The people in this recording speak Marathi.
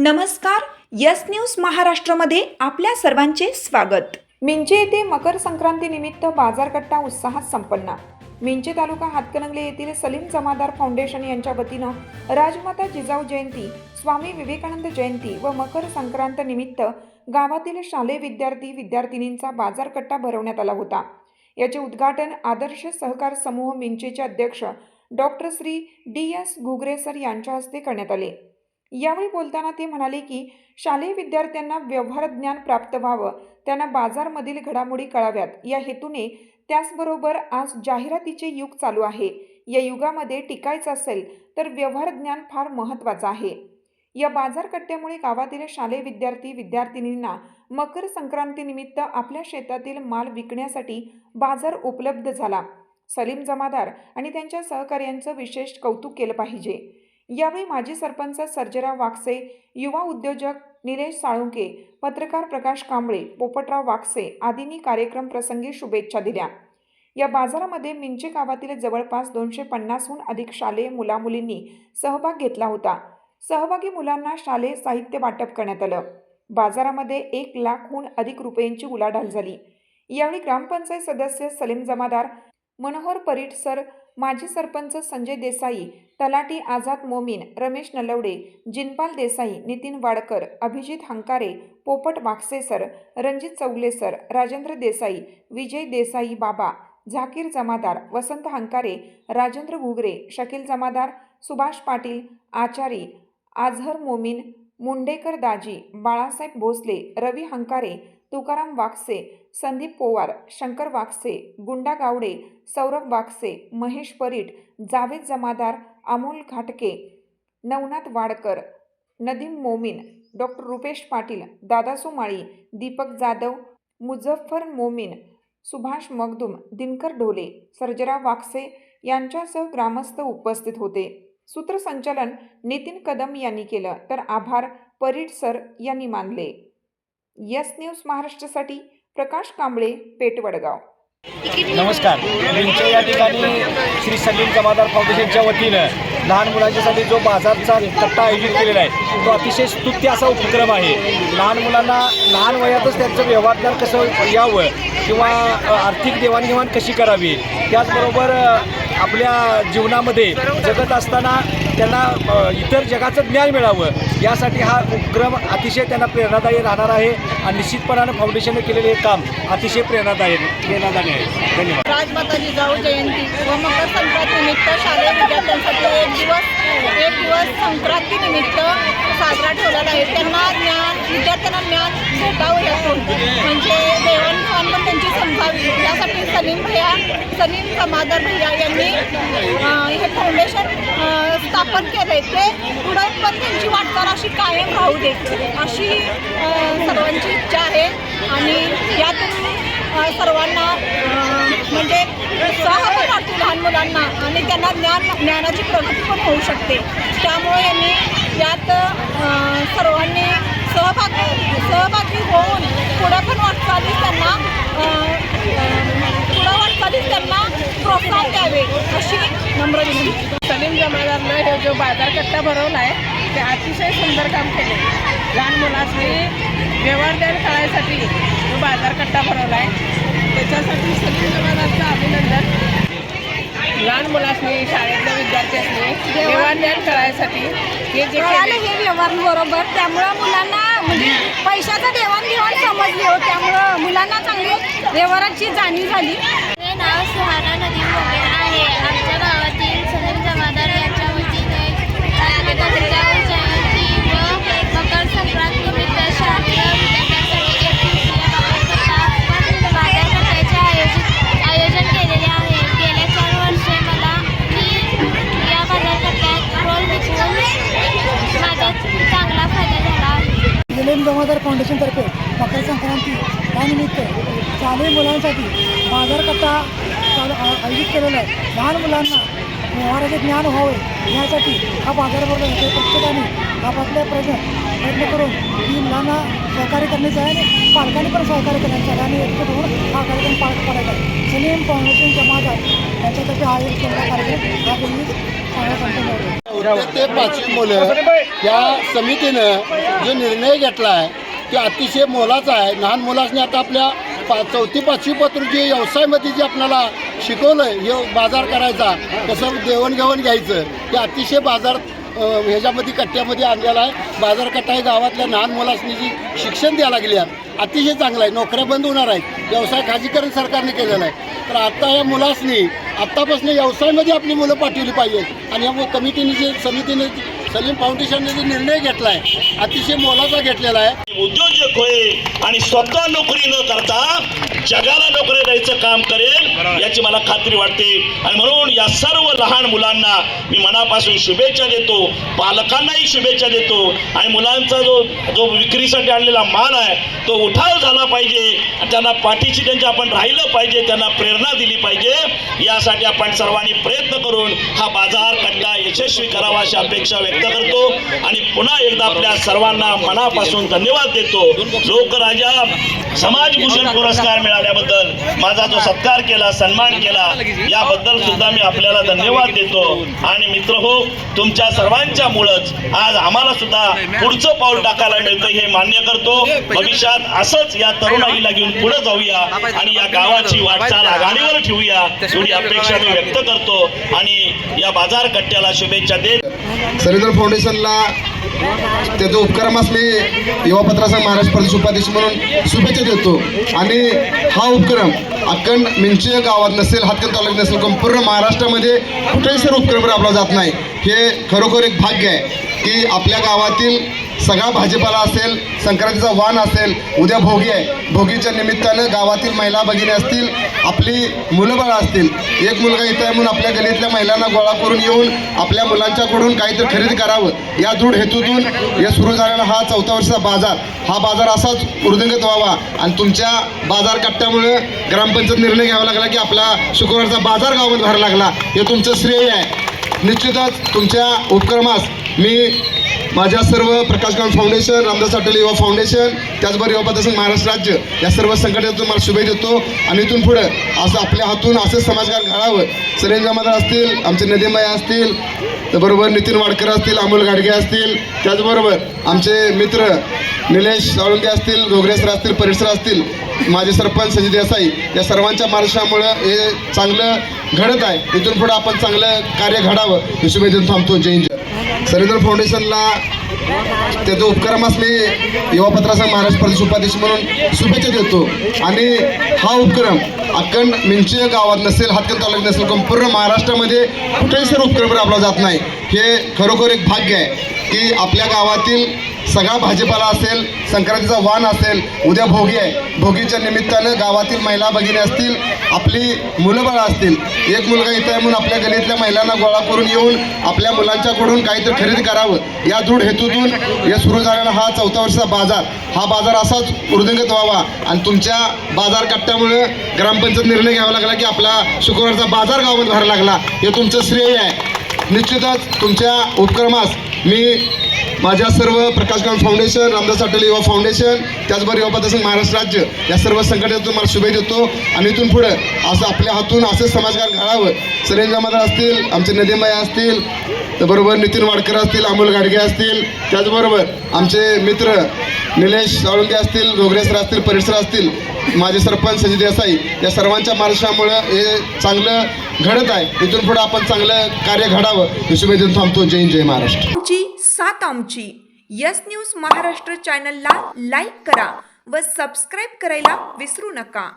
नमस्कार. यस न्यूज महाराष्ट्रमध्ये आपल्या सर्वांचे स्वागत. मिंचे येथे मकर संक्रांती निमित्त बाजारकट्टा उत्साहात संपन्न. मिंचे तालुका हातकणंगले येथील सलीम जमादार फाउंडेशन यांच्या वतीनं राजमाता जिजाऊ जयंती, स्वामी विवेकानंद जयंती व मकर संक्रांत निमित्त गावातील शालेय विद्यार्थी-विद्यार्थिनींचा बाजारकट्टा भरवण्यात आला होता. याचे उद्घाटन आदर्श सहकार समूह मिंचेचे अध्यक्ष doctor Shri DS. Ghugare sir यांच्या हस्ते करण्यात आले. यावेळी बोलताना ते म्हणाले की शालेय विद्यार्थ्यांना व्यवहार ज्ञान प्राप्त व्हावं, त्यांना बाजारमधील घडामोडी कळाव्यात या हेतूने. त्याचबरोबर आज जाहिरातीचे युग चालू आहे. या युगामध्ये टिकायचं असेल तर व्यवहार ज्ञान फार महत्त्वाचं आहे. या बाजारकट्ट्यामुळे गावातील शालेय विद्यार्थी-विद्यार्थिनींना मकर संक्रांतीनिमित्त आपल्या शेतातील माल विकण्यासाठी बाजार उपलब्ध झाला. सलीम जमादार आणि त्यांच्या सहकार्यांचं विशेष कौतुक केलं पाहिजे. यावेळी माजी सरपंच सर्जेराव वाकसे, युवा उद्योजक निलेश साळुंके, पत्रकार प्रकाश कांबळे, पोपटराव वाकसे आदींनी कार्यक्रम प्रसंगी शुभेच्छा दिल्या. या बाजारामध्ये मिंचे गावातील जवळपास 250हून अधिक शालेय मुलामुलींनी सहभाग घेतला होता. सहभागी मुलांना शालेय साहित्य वाटप करण्यात आलं. बाजारामध्ये 1 लाखहून अधिक रुपयांची उलाढाल झाली. यावेळी ग्रामपंचायत सदस्य सलीम जमादार, मनोहर परीट सर, माजी सरपंच संजय देसाई, तलाठी आझाद मोमीन, रमेश नलवडे, जिनपाल देसाई, नितीन वाडकर, अभिजित हंकारे, पोपट वाकसे सर, रणजित चौगले सर, राजेंद्र देसाई, विजय देसाई बाबा, झाकीर जमादार, वसंत हंकारे, राजेंद्र घुगरे, शकील जमादार, सुभाष पाटील, आचारी, आझहर मोमीन, मुंडेकर दाजी, बाळासाहेब भोसले, रवी हंकारे, तुकाराम वाकसे, संदीप पोवार, शंकर वाकसे, गुंडा गावडे, सौरभ वाकसे, महेश परीट, जावेद जमादार, अमोल घाटके, नवनाथ वाडकर, नदीम मोमीन, डॉक्टर रुपेश पाटील, दादासू माळी, दीपक जाधव, मुझफ्फर मोमीन, सुभाष मगदूम, दिनकर ढोले, सर्जेराव वाकसे यांच्यासह ग्रामस्थ उपस्थित होते. सूत्रसंचालन नितीन कदम यांनी केलं तर आभार परीट सर यांनी मानले. यस न्यूज महाराष्ट्रासाठी प्रकाश कांबळे, पेठ, वडगाव. नमस्कार. मिंचे या ठिकाणी श्री सलीम जमादार फाउंडेशनच्या वतीनं लहान मुलांच्यासाठी जो बाजारचा कट्टा आयोजित केलेला आहे तो अतिशय स्तुत्य असा उपक्रम आहे. लहान मुलांना लहान वयातच त्यांचं व्यवहार ज्ञान कसं यावं किंवा आर्थिक देवाणघेवाण कशी करावी, त्याचबरोबर आपल्या जीवनामध्ये जगत असताना त्यांना इतर जगाचं ज्ञान मिळावं यासाठी हा उपक्रम अतिशय त्यांना प्रेरणादायी राहणार आहे आणि निश्चितपणानं फाउंडेशनने केलेले हे काम अतिशय प्रेरणादायी आहे. धन्यवाद. राजमाता जिजाऊ जयंती व मकर संक्रांतीनिमित्त शालेय विद्यार्थ्यांसाठी एक दिवस संक्रांतीनिमित्त साजरा ठेवलेला आहे. त्यांना विद्यार्थ्यांना ज्ञान भेटावं यातून, म्हणजे देवाणघेवाण पण त्यांची समजावी यासाठी सलीम जमादार भैया यांनी हे फाउंडेशन स्थापन केले. ते पुढे पण त्यांची वाटचाल अशी कायम राहू दे अशी सर्वांची इच्छा आहे आणि यातून सर्वांना म्हणजे उत्साह पण वाटतो लहान मुलांना आणि त्यांना ज्ञानाची प्रगती पण होऊ शकते. त्यामुळे यांनी यात सर्वांनी सहभागी होऊन पुढे पण वाटचालीस त्यांना प्रोत्साहन द्यावे अशी नम्र विनंती. सलीम जमादारनं हे जो बाजारकट्टा भरवला आहे ते अतिशय सुंदर काम केले. लहान मुलांनी व्यवहार ज्ञान कळायसाठी जो बाजारकट्टा भरवला आहे त्याच्यासाठी सलीम जमादारचं अभिनंदन. लहान मुलांनी शाळेतल्या विद्यार्थ्यांनी व्यवहार ज्ञान कळायसाठी हे जे हे व्यवहार बरोबर, त्यामुळं मुलांना म्हणजे पैशाचं देवाणघेवाण समजले हो, त्यामुळं मुलांना चांगली व्यवहाराची जाणीव झाली. माझे नाव सुहाना नदीम मोमीन आहे. आमच्या गावातील सलीम जमादार यांच्या वतीने जिजाऊ जयंती व मकर संक्रांतीनिमित्त शालेय विद्यार्थ्यांसाठी एक दिवसीय बाजारकट्ट्याचे आयोजन केलेले आहे. गेल्या 4 वर्षे मी या बाजारकट्ट्यात रोल विकून माझा चांगला फायदा झाला आहे. सलीम जमादार फाउंडेशनतर्फे मकर संक्रांती यानिमित्त शालेय मुलांसाठी बाजारकट्टा आयोजित केलेला आहे. लहान मुलांना व्यवहाराचे ज्ञान व्हावे यासाठी हा बाजार भरवला जातो. प्रत्येकाने आपापल्या प्रयत्न करून ही मुलांना सहकार्य करण्याचं आहे आणि पालकांनी पण सहकार्य करायचं आहे आणि एकत्र होऊन हा कार्यक्रम पार पाडायचा आहे. सलीम फाउंडेशन जमादार यांच्यातर्फे आयोजित केलेला कार्यक्रम हा चांगला संपन्न होतो. ते 5वी मुलं त्या समितीनं जो निर्णय घेतला आहे तो अतिशय मोलाचा आहे. लहान मुलांनी आता आपल्या 4थी 5वी पासून जे व्यवसायामध्ये जे आपल्याला शिकवलं हे बाजार करायचा, कसं देवणघेवण घ्यायचं, ते अतिशय बाजार ह्याच्यामध्ये कट्ट्यामध्ये आणलेला आहे. बाजार कट्टा हे गावातल्या लहान मुलांनी जी शिक्षण द्यायला लागली आहे अतिशय चांगलं आहे. नोकऱ्या बंद होणार आहेत, व्यवसाय खाजगीकरण सरकारने केलेलं आहे. तर आता या मुलांनी आत्तापासून व्यवसायामध्ये आपली मुलं पाठवली पाहिजेत. आणि या समितीने सलीम फाउंडेशनने जो निर्णय घेतला आहे अतिशय मोलाचा घेतलेला आहे. उद्योजक होईल आणि स्वतः नोकरी न करता जगाला नोकरी द्यायचं काम करेल याची मला खात्री वाटते. आणि म्हणून या सर्व लहान मुलांना मी मनापासून शुभेच्छा देतो, पालकांनाही शुभेच्छा देतो. आणि मुलांचा जो विक्रीसाठी आणलेला माल आहे तो उठाव झाला पाहिजे, त्यांना पाठीशी त्यांच्या आपण राहिलं पाहिजे, त्यांना प्रेरणा दिली पाहिजे. यासाठी आपण सर्वांनी प्रयत्न करून हा बाजार कट्टा यशस्वी करावा अशी अपेक्षा व्यक्त करतो. आणि पुन्हा एकदा आपल्या सर्वांना मनापासून धन्यवाद देतो. लोकराजा समाजभूषण पुरस्कार मिळाल्याबद्दल माझा जो सत्कार केला, सन्मान केला, याबद्दल सुद्धा मी आपल्याला धन्यवाद देतो. आणि मित्र हो, तुमच्या सर्वांच्या मुळेच आज आम्हाला सुद्धा पुढचं पाऊल टाकायला मिळतं हे मान्य करतो. भविष्यात असंच या तरुणाईला घेऊन पुढे जाऊया आणि या गावाची वाटचाल आघाडीवर ठेवूया एवढी अपेक्षा मी व्यक्त करतो. आणि या बाजार कट्ट्याला शुभेच्छा देत सरेंद्र फाउंडेशनला त्याचा उपक्रमास मी युवा पत्रसंघ महाराष्ट्र प्रदेश उपाध्यक्ष म्हणून शुभेच्छा देतो. आणि हा उपक्रम अखंड मिंचे गावात नसेल, हातकण तालुक्यात नसेल, संपूर्ण महाराष्ट्रामध्ये कुठेही सर उपक्रम राबवला जात नाही. हे खरोखर एक भाग्य आहे की आपल्या गावातील सगळा भाजीपाला असेल, संक्रांतीचा वाण असेल, उद्या भोगी आहे, भोगीच्या निमित्तानं गावातील महिला भगिनी असतील, आपली मुलं बाळं असतील, एक मुलगा इथं आहे म्हणून आपल्या गलीतल्या महिलांना गोळा करून येऊन आपल्या मुलांच्याकडून काहीतरी खरेदी करावं या दृढ हेतूतून हे सुरू झालेला हा 4था वर्षाचा बाजार, हा बाजार असाच वृद्धिंगत व्हावा. आणि तुमच्या बाजार कट्ट्यामुळे ग्रामपंचायत निर्णय घ्यावा लागला की आपला शुक्रवारचा बाजार गावामध्ये भरायला लागला, हे तुमचं श्रेय आहे. निश्चितच तुमच्या उपक्रमास मी माझ्या सर्व प्रकाशकांत फाउंडेशन, रामदास आठवले युवा फाउंडेशन, त्याचबरोबर युवा पत्रसंघ महाराष्ट्र राज्य या सर्व संघटनेतून मला शुभेच्छा देतो. आणि इथून पुढे असं आपल्या हातून असंच समाजकारण घडावं. सरेंद्र जमादार असतील, आमचे नदीमबाई असतील, त्याबरोबर नितीन वाडकर असतील, अमोल गाडगे असतील, त्याचबरोबर आमचे मित्र निलेश साळुंके असतील, घोगरे सर असतील, परिसर असतील, माझे सरपंच संजय देसाई, या सर्वांच्या मार्गदर्शनामुळे हे चांगलं घडत आहे. इथून पुढे आपण चांगलं कार्य घडावं ही शुभेच्छा थांबतो. जय हिंद. सरेंद्र फाउंडेशनला त्याचा उपक्रमास मी युवा पत्रसंघ महाराष्ट्र प्रदेश उपाध्यक्ष म्हणून शुभेच्छा देतो. आणि हा उपक्रम अखंड मिंचे गावात नसेल, हातकण तालुक्यात नसेल, संपूर्ण महाराष्ट्रामध्ये कुठेही सर उपक्रम राबवला जात नाही. हे खरोखर एक भाग्य आहे की आपल्या गावातील सगळा भाजीपाला असेल, संक्रांतीचा वाण असेल, उद्या भोगी आहे, भोगीच्या निमित्तानं गावातील महिला भगिनी असतील, आपली मुलं बाळं असतील, एक मुलगा इथं आहे म्हणून आपल्या गलीतल्या महिलांना गोळा करून येऊन आपल्या मुलांच्याकडून काहीतरी खरेदी करावं या दृढ हेतूतून हे सुरू झालेला हा 4था वर्षाचा बाजार, हा बाजार असाच वृद्धिंगत व्हावा. आणि तुमच्या बाजार कट्ट्यामुळे ग्रामपंचायत निर्णय घ्यावा लागला की आपला शुक्रवारचा बाजार गावामध्ये भरायला लागला, हे तुमचं श्रेय आहे. निश्चितच तुमच्या उपक्रमास मी माझ्या सर्व प्रकाशकांत फाउंडेशन, रामदास आठवले युवा फाउंडेशन, त्याचबरोबर युवा पत्रसंघ महाराष्ट्र राज्य या सर्व संघटनेतून मला शुभेच्छा देतो. आणि इथून पुढे असं आपल्या हातून असंच समाजकारण घडावं. सरेंद्र जमादार असतील, आमचे नदीमबाई असतील, त्याबरोबर नितीन वाडकर असतील, अमोल गाडगे असतील, त्याचबरोबर आमचे मित्र निलेश साळुंके असतील, घोगरे सर असतील, परिसर असतील, माझे सरपंच संजय देसाई, या सर्वांच्या मार्गदर्शनामुळे हे चांगलं घडत आहे. इथून पुढे आपण चांगलं कार्य घडावं ही शुभेच्छा थांबतो. जय हिंद, जय महाराष्ट्र. आमची साथ आमची यस न्यूज महाराष्ट्र चॅनलला लाईक करा व सबस्क्राईब करायला विसरू नका.